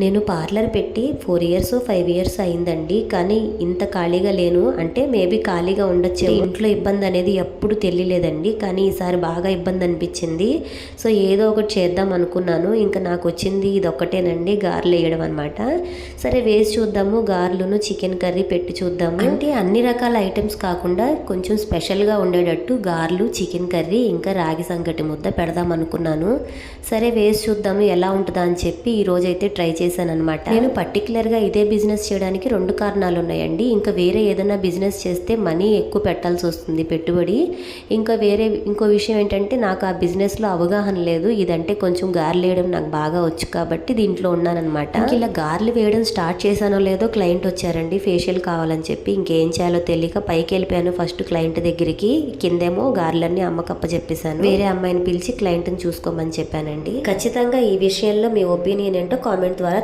నేను పార్లర్ పెట్టి 4 years 5 years అయిందండి. కానీ ఇంత ఖాళీగా లేను. అంటే మేబీ ఖాళీగా ఉండొచ్చు. ఇంట్లో ఇబ్బంది అనేది ఎప్పుడు తెలియలేదండి. కానీ ఈసారి బాగా ఇబ్బంది అనిపించింది. సో ఏదో ఒకటి చేద్దాం అనుకున్నాను. ఇంకా నాకు వచ్చింది ఇది ఒక్కటేనండి, గారెలు వేయడం అనమాట. సరే వేసి చూద్దాము, గారెలును చికెన్ కర్రీ పెట్టి చూద్దాము. అంటే అన్ని రకాల ఐటమ్స్ కాకుండా కొంచెం స్పెషల్గా ఉండేటట్టు గారెలు, చికెన్ కర్రీ, ఇంకా రాగి సంగటి ముద్ద పెడదాం అనుకున్నాను. సరే వేసి చూద్దాము ఎలా ఉంటుందా అని చెప్పి ఈరోజైతే ట్రై చేశాను అనమాట. నేను పర్టికులర్గా ఇదే బిజినెస్ చేయడానికి 2 కారణాలు ఉన్నాయండి. ఇంకా వేరే ఏదైనా బిజినెస్ చేస్తే మనీ ఎక్కువ పెట్టాల్సి వస్తుంది, పెట్టుబడి. ఇంకా ఇంకో విషయం ఏంటంటే నాకు ఆ బిజినెస్లో అవగాహన లేదు. ఇదంటే కొంచెం గారెలు వేయడం నాకు బాగా వచ్చు కాబట్టి దీంట్లో ఉన్నానమాట. ఇలా గారెలు వేయడం స్టార్ట్ చేశానో లేదో క్లయింట్ వచ్చారండి, ఫేషియల్ కావాలని చెప్పి. ఇంకేం చేయాలో తెలియక పైకి వెళ్ళిపోయాను ఫస్ట్ క్లయింట్ దగ్గరికి. కిందేమో గారెలన్నీ అమ్మకప్ప చెప్పేశాను. వేరే అమ్మాయిని పిలిచి క్లయింట్ని చూసుకోమని చెప్పానండి. ఖచ్చితంగా ఈ విషయంలో మీ ఒపీనియన్ ఏంటో కామెంట్ ద్వారా